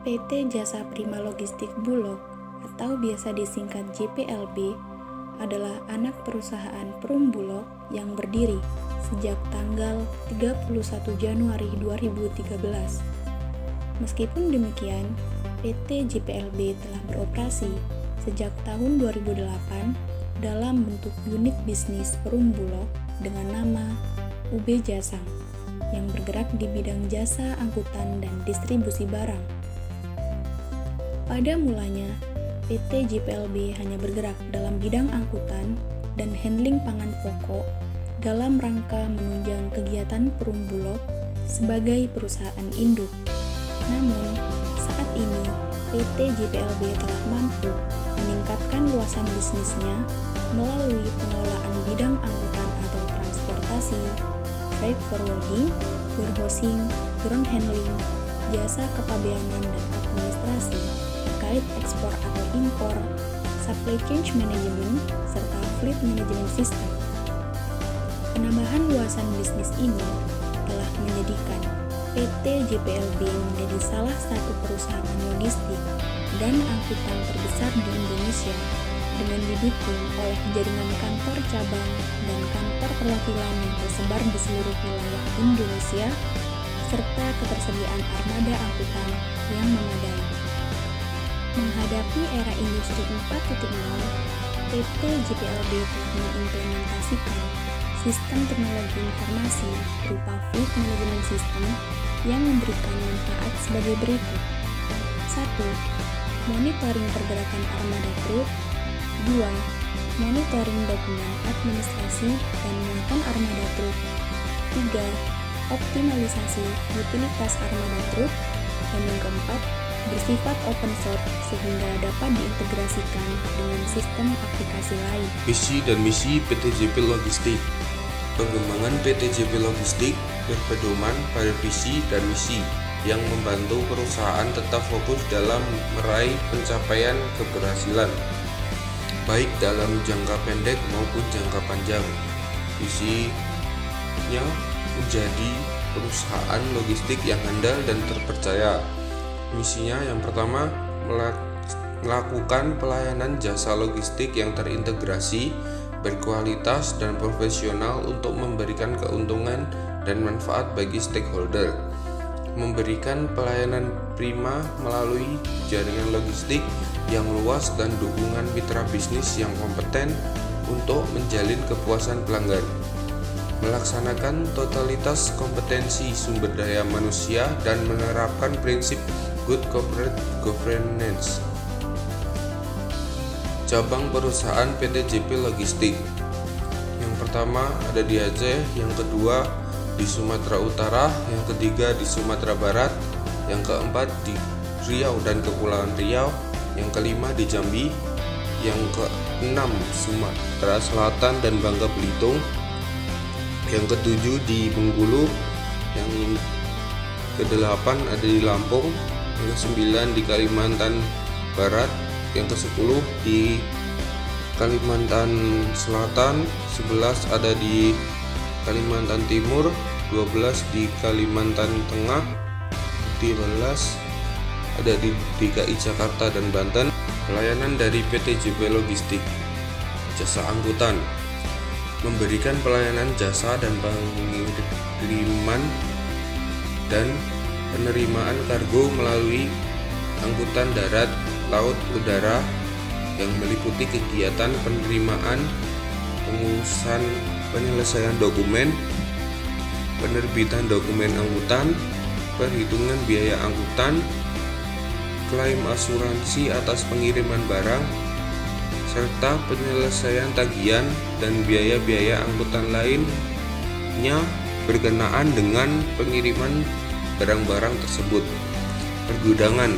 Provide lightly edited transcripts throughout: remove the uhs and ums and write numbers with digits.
PT Jasa Prima Logistik Bulog atau biasa disingkat JPLB adalah anak perusahaan Perum Bulog yang berdiri sejak tanggal 31 Januari 2013. Meskipun demikian, PT JPLB telah beroperasi sejak tahun 2008 dalam bentuk unit bisnis Perum Bulog dengan nama UB Jasa yang bergerak di bidang jasa angkutan dan distribusi barang. Pada mulanya, PT JPLB hanya bergerak dalam bidang angkutan dan handling pangan pokok dalam rangka menunjang kegiatan Perum Bulog sebagai perusahaan induk. Namun, saat ini PT JPLB telah mampu meningkatkan luasan bisnisnya melalui pengelolaan bidang angkutan atau transportasi, freight forwarding, warehousing, ground handling, jasa kepabeanan dan administrasi terkait ekspor atau impor, supply chain management, serta fleet management system. Penambahan luasan bisnis ini telah menjadikan PT JPLB menjadi salah satu perusahaan logistik dan angkutan terbesar di Indonesia dengan didukung oleh jaringan kantor cabang dan kantor perwakilan yang tersebar di seluruh wilayah Indonesia serta ketersediaan armada angkutan yang memadai. Menghadapi era industri 4.0, PT JPLB telah mengimplementasikan sistem teknologi informasi berupa fleet management system yang memberikan manfaat sebagai berikut. 1. Monitoring pergerakan armada truk. 2. Monitoring dokumen administrasi dan muatan armada truk. 3. Optimalisasi utilitas armada truk. Dan yang keempat, bersifat open source sehingga dapat diintegrasikan dengan sistem aplikasi lain. Visi dan misi PT JP Logistik. Pengembangan PT JP Logistik berpedoman pada visi dan misi yang membantu perusahaan tetap fokus dalam meraih pencapaian keberhasilan, baik dalam jangka pendek maupun jangka panjang. Visinya menjadi perusahaan logistik yang handal dan terpercaya. Misinya yang pertama, melakukan pelayanan jasa logistik yang terintegrasi, berkualitas dan profesional untuk memberikan keuntungan dan manfaat bagi stakeholder. Memberikan pelayanan prima melalui jaringan logistik yang luas dan dukungan mitra bisnis yang kompeten untuk menjalin kepuasan pelanggan. Melaksanakan totalitas kompetensi sumber daya manusia dan menerapkan prinsip good corporate governance. Cabang perusahaan PT JP Logistik. Yang pertama ada di Aceh, yang kedua di Sumatera Utara, yang ketiga di Sumatera Barat, yang keempat di Riau dan Kepulauan Riau, yang kelima di Jambi, yang keenam Sumatera Selatan dan Bangka Belitung, yang ketujuh di Bengkulu, yang kedelapan ada di Lampung, yang kesembilan di Kalimantan Barat, yang ke-10 di Kalimantan Selatan, 11 ada di Kalimantan Timur, 12 di Kalimantan Tengah, 13 ada di DKI Jakarta dan Banten. Pelayanan dari PT JP Logistik. Jasa angkutan. Memberikan pelayanan jasa dan pengiriman dan penerimaan kargo melalui angkutan darat, laut, udara yang meliputi kegiatan penerimaan, pengurusan penyelesaian dokumen, penerbitan dokumen angkutan, perhitungan biaya angkutan, klaim asuransi atas pengiriman barang, serta penyelesaian tagihan dan biaya-biaya angkutan lainnya berkenaan dengan pengiriman barang-barang tersebut. Pergudangan.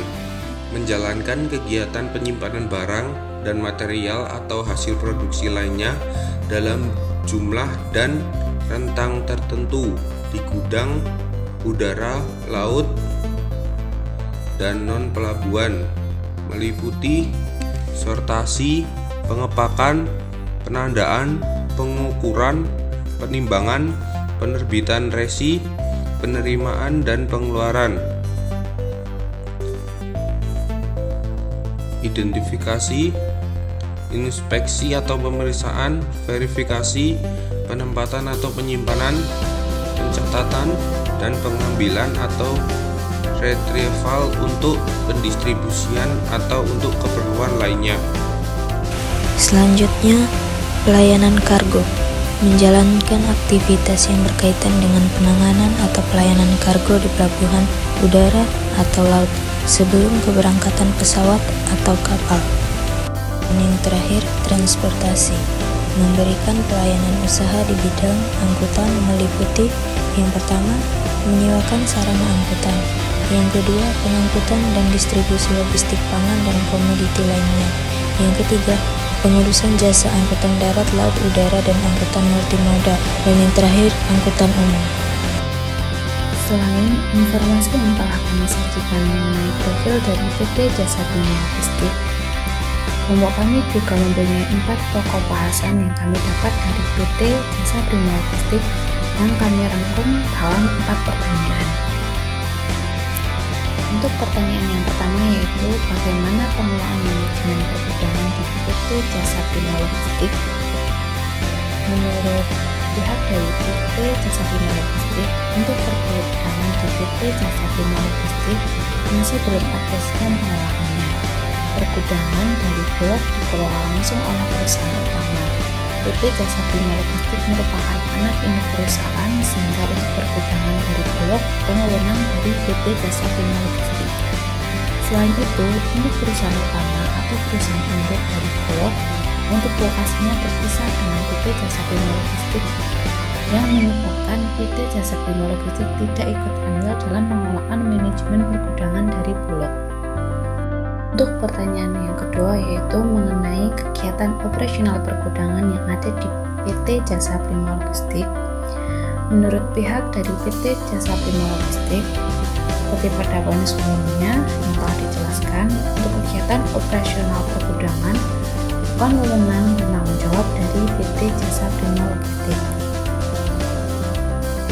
Menjalankan kegiatan penyimpanan barang dan material atau hasil produksi lainnya dalam jumlah dan rentang tertentu di gudang, udara, laut, dan non-pelabuhan, meliputi sortasi, pengepakan, penandaan, pengukuran, penimbangan, penerbitan resi, penerimaan dan pengeluaran. identifikasi, inspeksi atau pemeriksaan, verifikasi, penempatan atau penyimpanan, pencatatan, dan pengambilan atau retrieval untuk pendistribusian atau untuk keperluan lainnya. Selanjutnya, pelayanan kargo menjalankan aktivitas yang berkaitan dengan penanganan atau pelayanan kargo di pelabuhan udara atau laut sebelum keberangkatan pesawat atau kapal. Dan yang terakhir, transportasi memberikan pelayanan usaha di bidang angkutan meliputi yang pertama, menyewakan sarana angkutan, yang kedua, pengangkutan dan distribusi logistik pangan dan komoditi lainnya, yang ketiga, pengurusan jasa angkutan darat, laut, udara, dan angkutan multimoda, dan yang terakhir, angkutan umum. Selain informasi yang telah kami sajikan mengenai profil dari PT Jasa Bima Logistik, kelompok kami juga mempunyai 4 pokok bahasan yang kami dapat dari PT Jasa Bima Logistik yang kami rangkum dalam 4 pertanyaan. Untuk pertanyaan yang pertama yaitu bagaimana pengelolaan manajemen pergudangan di PT Jasa Bima Logistik? Menurut pihak dari PT Jasa Bima Logistik, untuk pergudangan di PT Jasa Bima Logistik masih belum ada skema pengelolaannya. Pergudangan dari Bulog dikelola langsung oleh perusahaan utama. PT Jasa Bima Logistik merupakan anak induk perusahaan sehingga untuk pergudangan dari Bulog wewenang dari PT Jasa Bima Logistik. Selain itu, untuk perusahaan utama atau perusahaan induk dari Bulog untuk lokasinya terpisah dengan PT Jasa Bima Logistik yang menyebabkan PT Jasa Bima Logistik tidak ikut andil dalam pengelolaan manajemen pergudangan dari Bulog. Untuk pertanyaan yang kedua yaitu mengenai kegiatan operasional pergudangan yang ada di PT Jasa Bima Logistik. Menurut pihak dari PT Jasa Bima Logistik, seperti pada poin sebelumnya yang telah dijelaskan, untuk kegiatan operasional pergudangan bukan wewenang dan tanggung jawab dari PT Jasa Bima Logistik.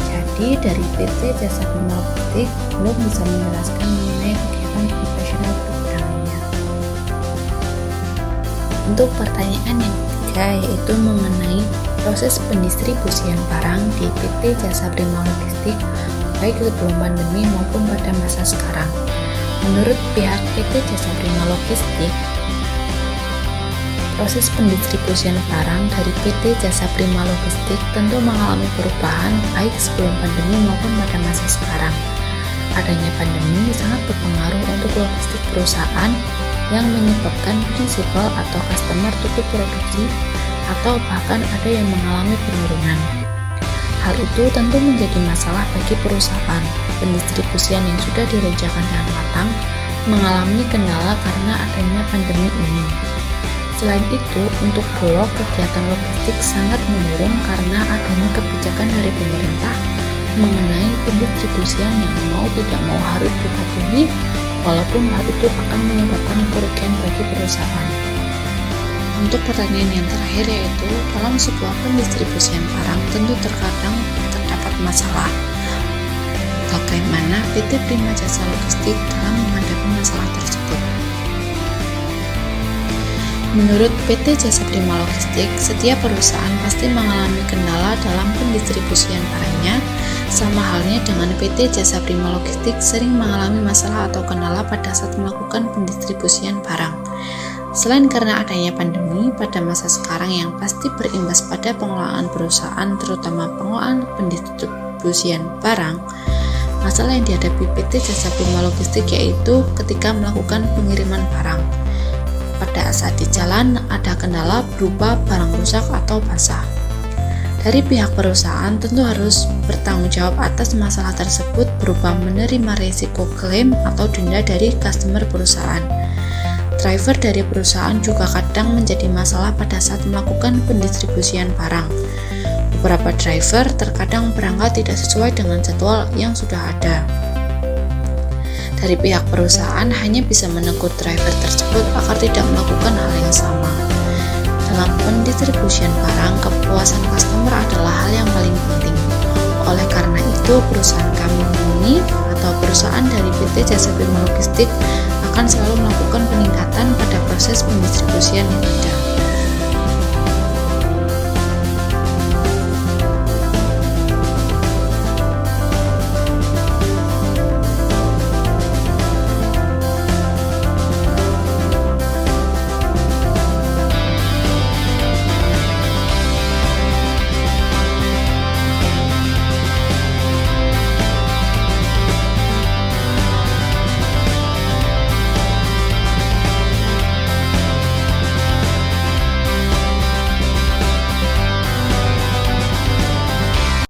Jadi dari PT Jasa Bima Logistik belum bisa menjelaskan mengenai kegiatan operasional pergudangannya. Untuk pertanyaan yang ketiga yaitu mengenai proses pendistribusian barang di PT Jasa Bima Logistik baik sebelum pandemi maupun pada masa sekarang. Menurut pihak PT Jasa Bima Logistik, proses pendistribusian barang dari PT Jasa Bima Logistik tentu mengalami perubahan baik sebelum pandemi maupun pada masa sekarang. Adanya pandemi sangat berpengaruh untuk logistik perusahaan yang menyebabkan prinsipal atau customer tutup produksi atau bahkan ada yang mengalami penurunan. Hal itu tentu menjadi masalah bagi perusahaan. Pendistribusian yang sudah direncanakan dengan matang mengalami kendala karena adanya pandemi ini. Selain itu, untuk Bulog kegiatan logistik sangat menurun karena adanya kebijakan dari pemerintah mengenai pendistribusian yang mau tidak mau harus dipatuhi, walaupun hal itu akan menyebabkan kerugian bagi perusahaan. Untuk pertanyaan yang terakhir yaitu dalam sebuah pendistribusian barang tentu terkadang terdapat masalah. Bagaimana PT Prima Jasa Logistik dalam menghadapi masalah tersebut? Menurut PT Jasa Prima Logistik, setiap perusahaan pasti mengalami kendala dalam pendistribusian barangnya, sama halnya dengan PT Jasa Prima Logistik sering mengalami masalah atau kendala pada saat melakukan pendistribusian barang. Selain karena adanya pandemi pada masa sekarang yang pasti berimbas pada pengelolaan perusahaan, terutama pengelolaan pendistribusian barang, masalah yang dihadapi PT Jasa Prima Logistik yaitu ketika melakukan pengiriman barang. Pada saat di jalan ada kendala berupa barang rusak atau basah. Dari pihak perusahaan tentu harus bertanggung jawab atas masalah tersebut berupa menerima risiko klaim atau denda dari customer perusahaan. Driver dari perusahaan juga kadang menjadi masalah pada saat melakukan pendistribusian barang. Beberapa driver terkadang berangkat tidak sesuai dengan jadwal yang sudah ada. Dari pihak perusahaan hanya bisa menegur driver tersebut agar tidak melakukan hal yang sama. Dalam pendistribusian barang, kepuasan customer adalah hal yang paling penting. Oleh karena itu, perusahaan kami ini atau perusahaan dari PT Jasa Bima Logistik akan akan selalu melakukan peningkatan pada proses pendistribusian modal.